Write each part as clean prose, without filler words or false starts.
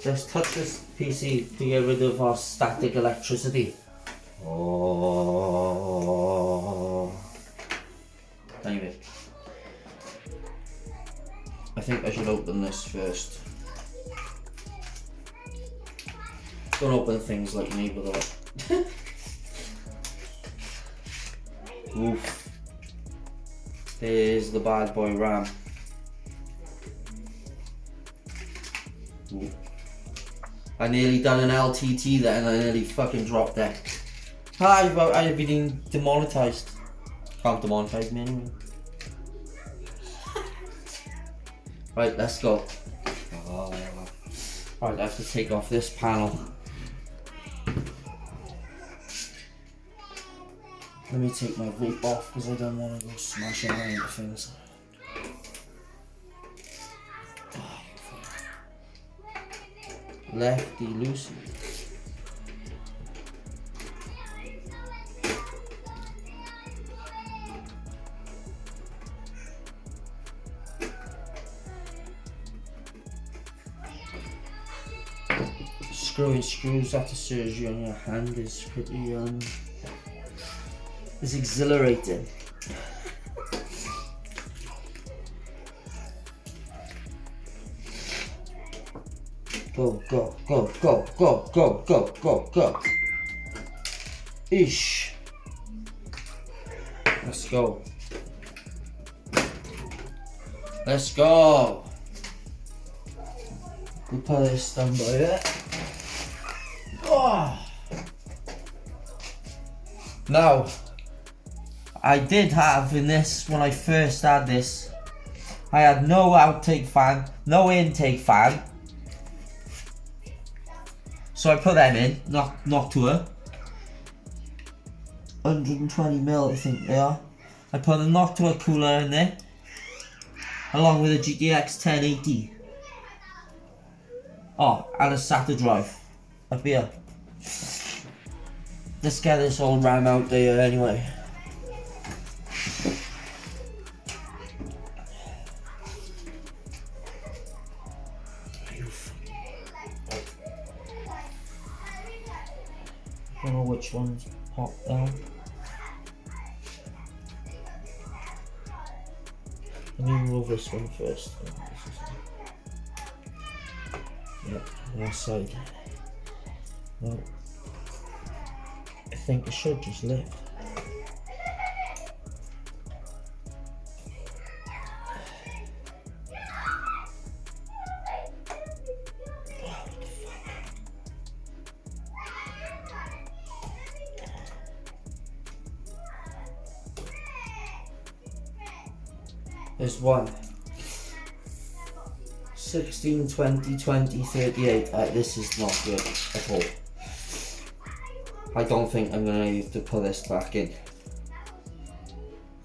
Let's touch this PC to get rid of our static electricity. Oh. Anyway. I think I should open this first. Don't open things like me, by the way. Oof. Here's the bad boy RAM. Oof. I nearly done an LTT there and I nearly fucking dropped it. I've been demonetized. Can't demonetize me anyway. Right, let's go. Right, I have to take off this panel. Let me take my vape off because I don't want to go smashing around things. Lefty Lucy. Screwing screws after surgery on your hand is pretty is exhilarating. Go, go, go, go, go, go, go, go, go. Ish. Let's go. Let's go. We put this down by it. Oh. Now, I did have in this, when I first had this, I had no outtake fan, no intake fan. So I put them in, Noctua. 120mm I think they are. I put a Noctua cooler in there, along with a GTX 1080. Oh, and a SATA drive up here. Let's get this old RAM out there anyway. I don't know which one's popped down. Let me remove this one first. Yep, last side. No. I think it should just lift. There's one. 16, 20, 20, 38. This is not good at all. I don't think I'm gonna have to put this back in.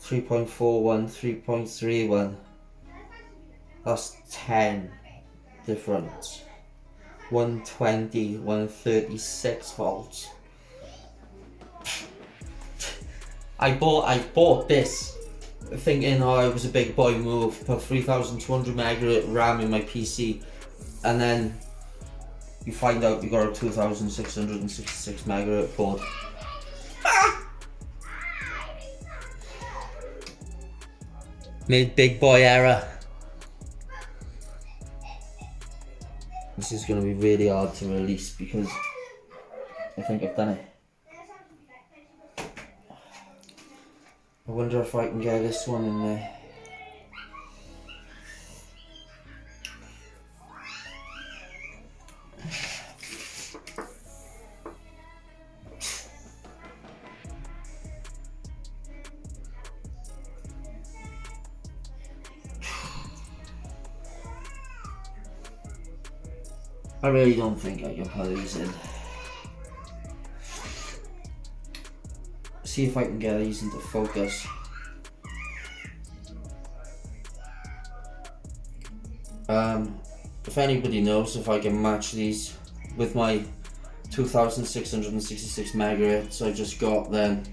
3.41, 3.31. That's 10 difference. 120, 136 volts. I bought this thinking, oh, it was a big boy move, put 3200 meg RAM in my PC, and then you find out you got a 2666 meg board. Made big boy error. This is going to be really hard to release because I think I've done it. I wonder if I can get this one in there. I really don't think I can put these in. See if I can get these into focus. If anybody knows if I can match these with my 2666 megahertz I just got, then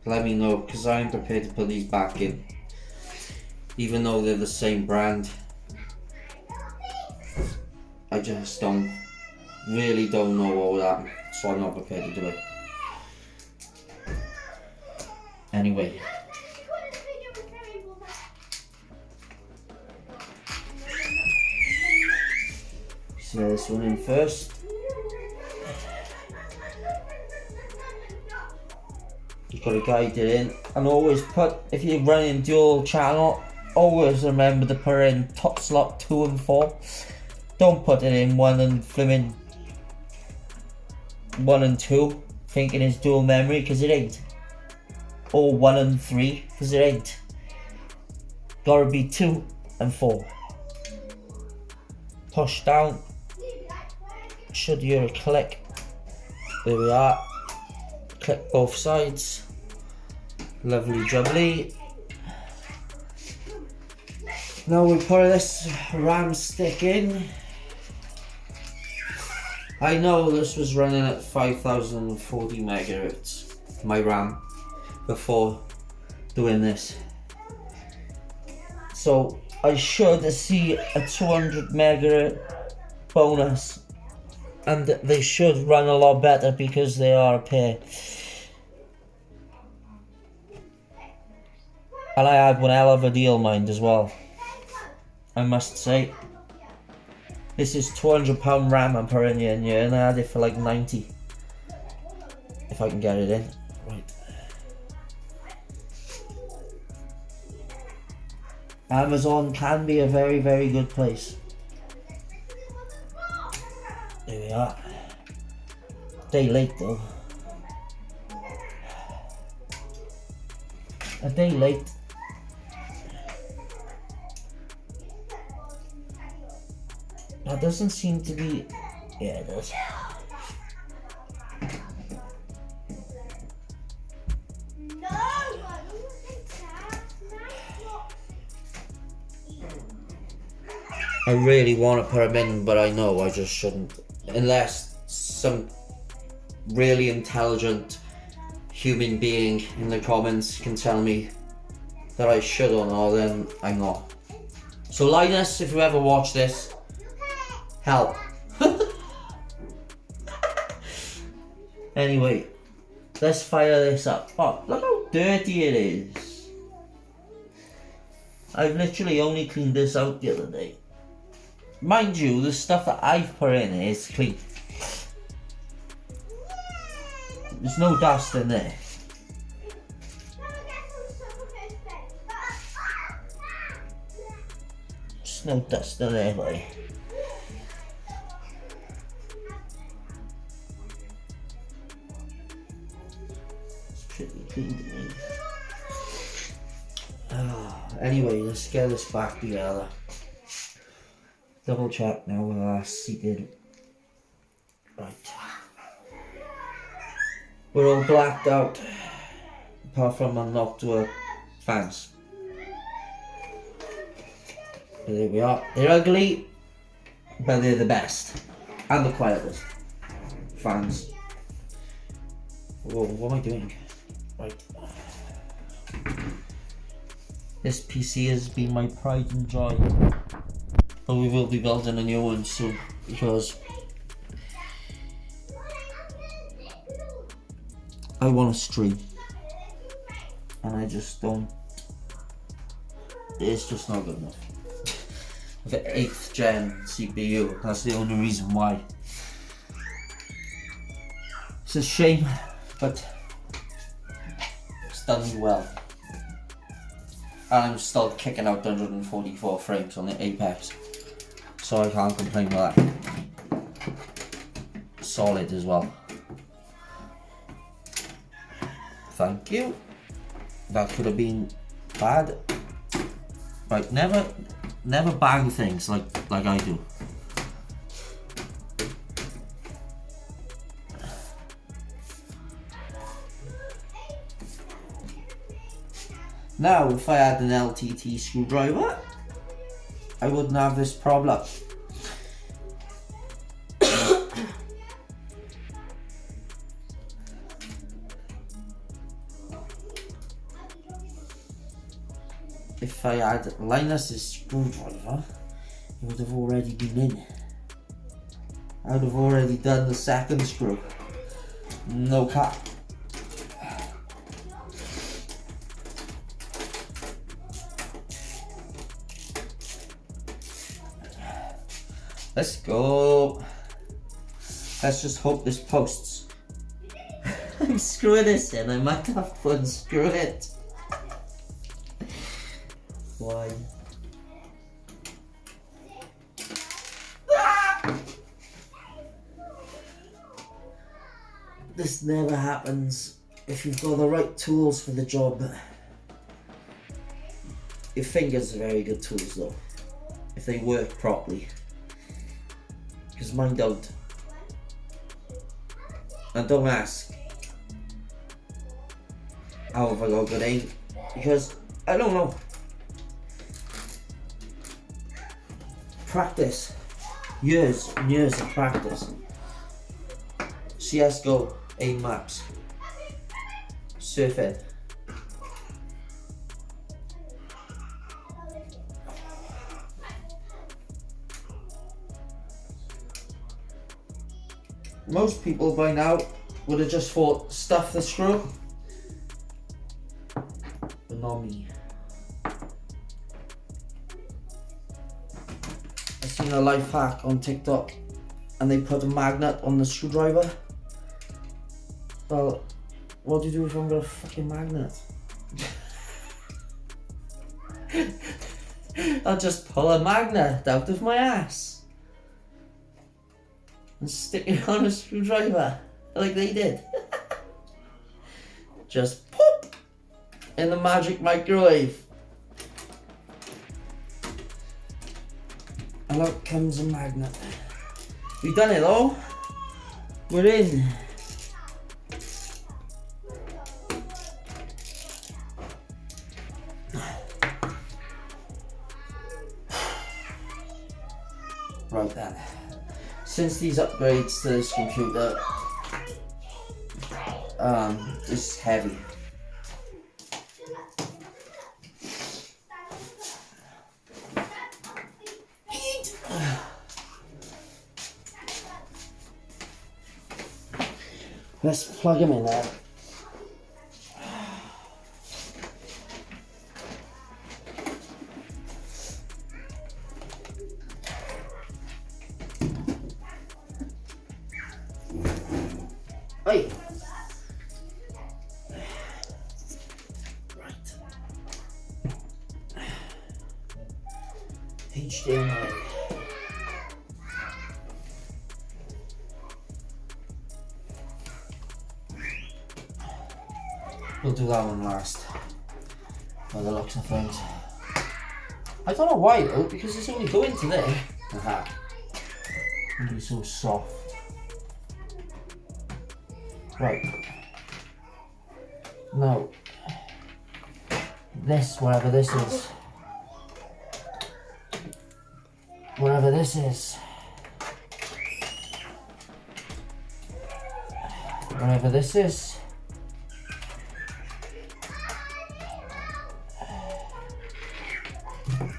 let me know, because I'm prepared to put these back in, even though they're the same brand. I just don't really don't know what would happen, so I'm not prepared to do it. Anyway. So this one in first. You've got to guide it in, and always put, if you're running dual channel, always remember to put in top slot 2 and 4. Don't put it in 1 and flimming 1 and 2 thinking it's dual memory, because it ain't. Or 1 and 3, because it ain't. Gotta be 2 and 4. Push down. Should hear a click. There we are. Click both sides. Lovely jubbly. Now we put this RAM stick in. I know this was running at 5040 megahertz, my RAM, before doing this. So I should see a 200 megahertz bonus, and they should run a lot better because they are a pair. And I had one hell of a deal, mind, as well, I must say. This is £200 RAM I'm putting in here, and I had it for like 90. If I can get it in. Right. Amazon can be a very, very good place. There we are. Day late though. A day late. That doesn't seem to be... Yeah, it does. I really want to put them in, but I know I just shouldn't. Unless some really intelligent human being in the comments can tell me that I should or not, then I'm not. So Linus, if you ever watch this, help. Anyway, let's fire this up. Oh, look how dirty it is. I've literally only cleaned this out the other day. Mind you, the stuff that I've put in is clean. There's no dust in there. There's no dust in there, buddy. It's pretty clean to me. Anyway, let's get this back together. Double check now with our seated. Right. We're all blacked out, apart from our Noctua fans. But there we are. They're ugly, but they're the best. And the quietest. Fans. Whoa, what am I doing? Right. This PC has been my pride and joy. But we will be building a new one soon, because I want to stream, and I just don't. It's just not good enough. I've got 8th gen CPU. That's the only reason why. It's a shame, but it's done me well. And I'm still kicking out 144 frames on the Apex, so I can't complain with that. Solid as well. Thank you. That could have been bad. Right, never bang things like I do. Now, if I had an LTT screwdriver, I wouldn't have this problem. If I had Linus's screwdriver, it would have already been in. I'd have already done the second screw. No cap. Let's go. Let's just hope this posts. I'm screwing this in. I might have to unscrew it. Why? This never happens if you've got the right tools for the job. Your fingers are very good tools though, if they work properly. Because mine don't. And don't ask how have I got good aim, because I don't know. Practice. Years and years of practice. CSGO, aim maps, surfing. Most people by now would have just thought stuff the screw, but not me. I seen a life hack on TikTok and they put a magnet on the screwdriver. Well, what do you do if I'm got a fucking magnet? I'll just pull a magnet out of my ass and stick it on a screwdriver like they did. Just pop in the magic microwave. And out comes a magnet. We've done it though. We're in. Right then. Since these upgrades to this computer is heavy. Let's plug him in there. Hey. Right. HDMI. We'll do that one last, by the looks of things. I don't know why though, because it's only going to there. Aha. It'll be so soft. Right. Now, this, wherever this is. Wherever this is. Wherever this is.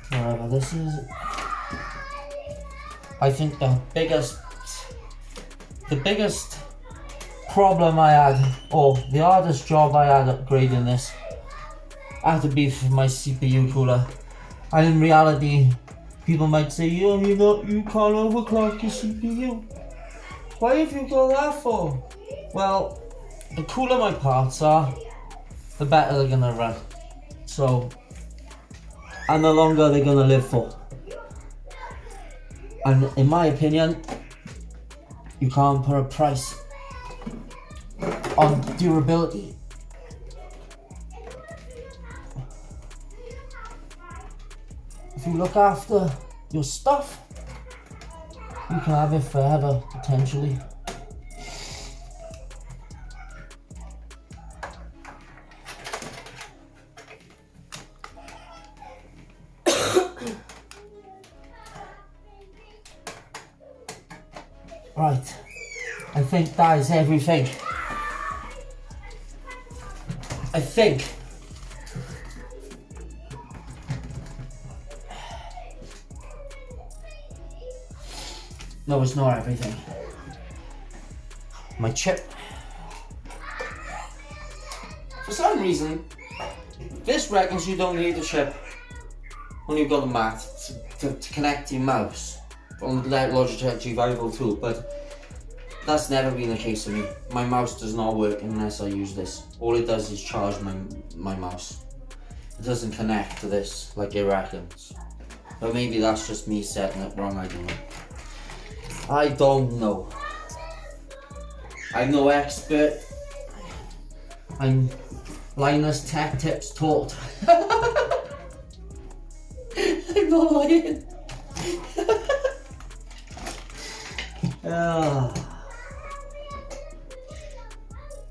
Wherever this is. I think the biggest problem I had, or the hardest job I had upgrading this, had to be for my CPU cooler. And in reality, people might say, "Oh, you can't overclock your CPU." Why have you got that for? Well, the cooler my parts are, the better they're gonna run. So, and the longer they're gonna live for. And in my opinion, you can't put a price on durability. If you look after your stuff, you can have it forever, potentially. Right, I think that is everything. I think. No, it's not everything. My chip. For some reason, this reckons you don't need a chip when you've got a mat to connect your mouse on the Logitech G Viable tool, but that's never been the case for me. My mouse does not work unless I use this. All it does is charge my mouse. It doesn't connect to this like it reckons. But maybe that's just me setting it wrong, I don't know. I don't know. I'm no expert. I'm Linus Tech Tips taught. I'm not lying.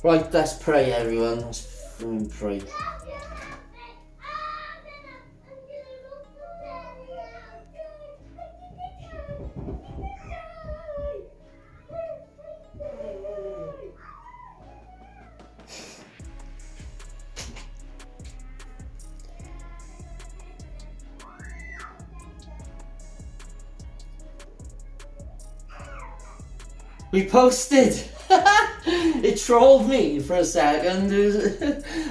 Right, let's pray, everyone. Let's pray. We posted! It trolled me for a second.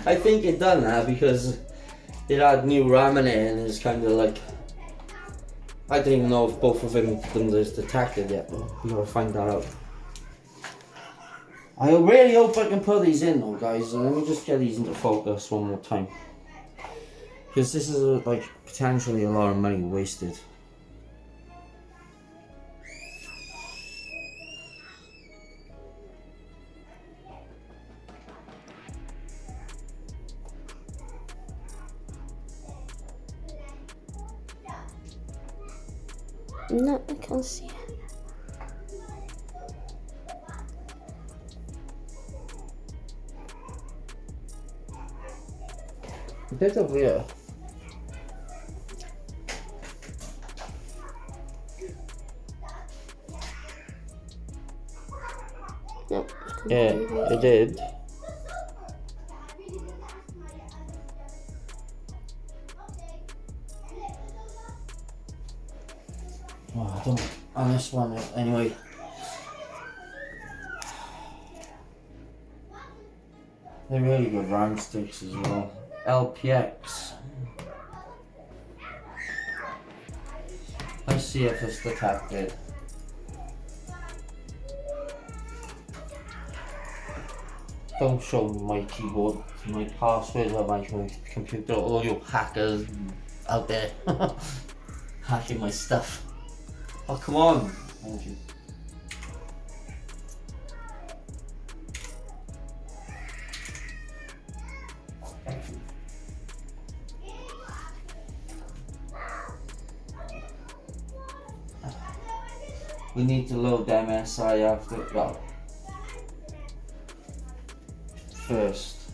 I think it done that because it had new RAM in it and it's kind of like... I don't even know if both of them is detected yet, but we gotta find that out. I really hope I can put these in though, guys. Let me just get these into focus one more time. Because this is like potentially a lot of money wasted. No, I can't see it. It's over here. No. Yeah, it did. Oh, I don't. On this one, anyway. They're really good RAM sticks as well. LPX. Let's see if it's detected. Don't show me my keyboard, my password on my computer, all you hackers out there hacking my stuff. Oh, come on. Thank you. We need to load the MSI after, well, first.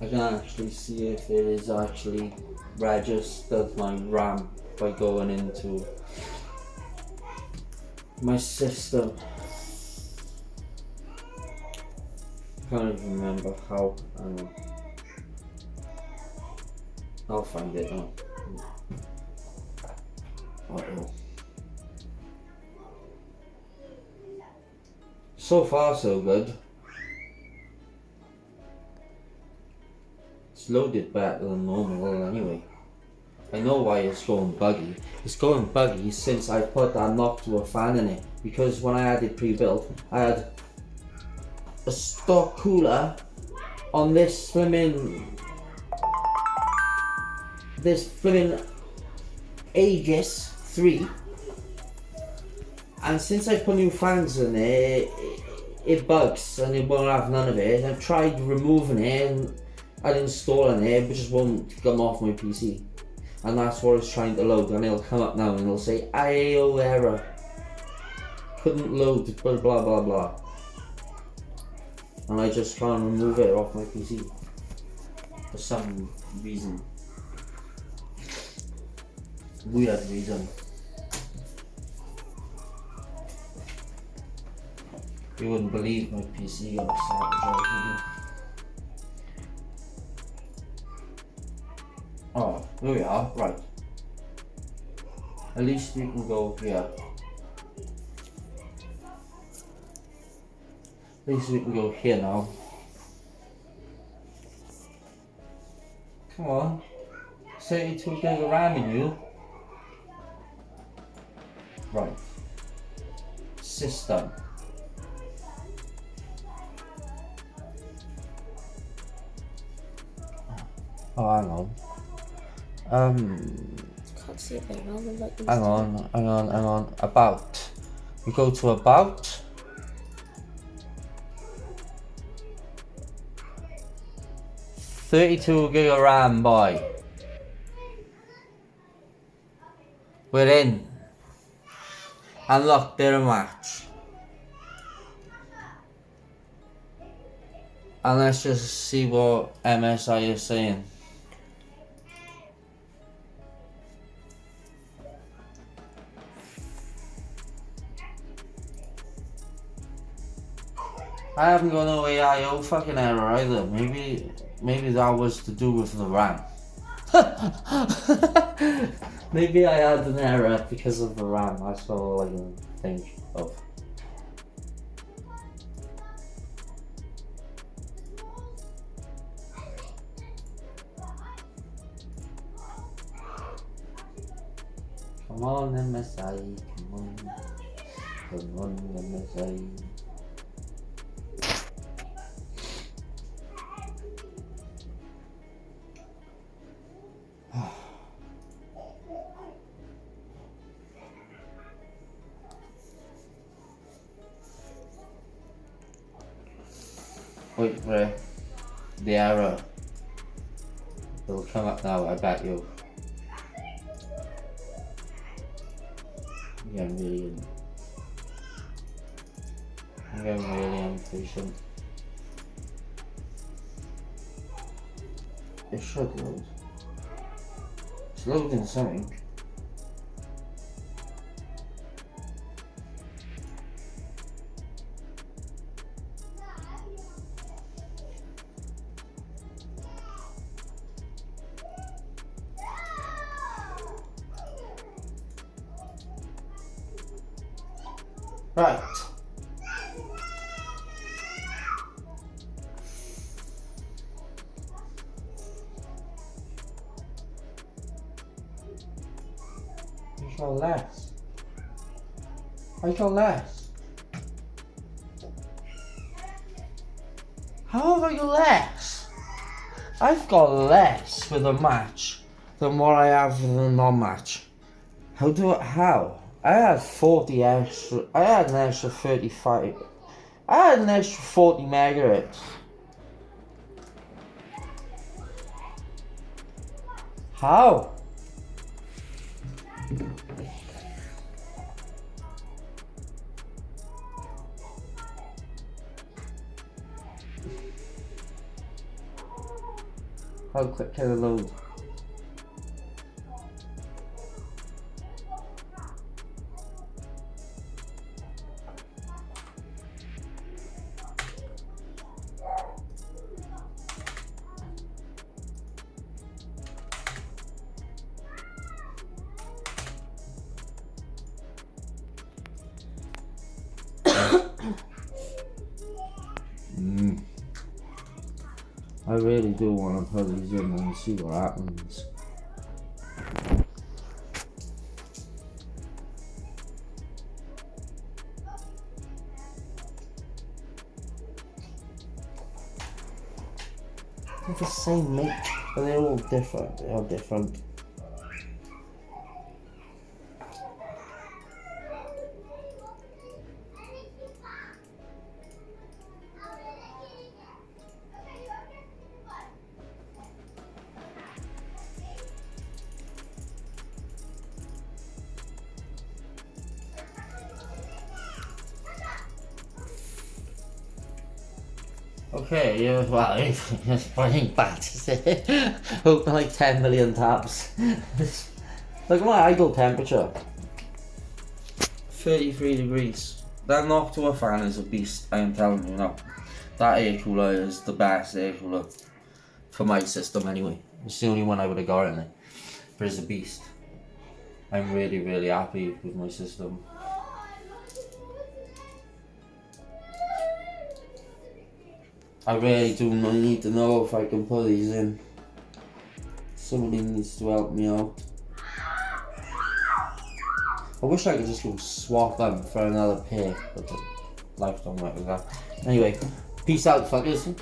I can actually see if it is actually registered my RAM by going into my system. I can't even remember how. I'll find it now. Uh-oh. So far so good. It's loaded better than normal anyway. I know why it's going buggy. It's going buggy since I put that Noctua fan in it. Because when I had it pre-built, I had a stock cooler on this flimming Aegis 3, and since I put new fans in it bugs and it won't have none of it. I've tried removing it and I'd installing it, but just won't come off my PC. And that's what it's trying to load, and it'll come up now and it'll say IAO error, couldn't load, blah blah blah blah. And I just can't remove it off my PC for some reason. Weird reason. You wouldn't believe my PC on Saturday. Oh, here we are, right. At least we can go here. At least we can go here now. Come on. 32 gig of RAM in you. Right. System. Oh, hang on. Can't see it very well. Hang on. About. We go to about. $32 gig of RAM, boy. We're in. And look, they're a match. And let's just see what MSI is saying. I haven't got no AIO fucking error either. Maybe that was to do with the RAM. Maybe I had an error because of the RAM. That's all I can think of. Come on, MSI. Come on, MSI. Wait for the error. It'll come up now, I bet you. I'm getting really impatient. It should load. It's loading something. Right. I got less. I got less. How have I got less? I've got less with a match than what I have with a non-match. How? I had 40 extra. I had an extra 35. I had an extra 40 megahertz. How? How quick can it load? I really do want to put these in and see what happens. They're the same make, but they're all different. They are different. Okay, yeah, well, it's fucking bad, is it? Open like 10 million tabs. Look at my idle temperature. 33 degrees. That Noctua fan is a beast, I am telling you now. That air cooler is the best air cooler. For my system anyway. It's the only one I would have got in it. But it's a beast. I'm really, really happy with my system. I really do need to know if I can put these in. Somebody needs to help me out. I wish I could just go swap them for another pair, but life don't work like that. Anyway, peace out, fuckers.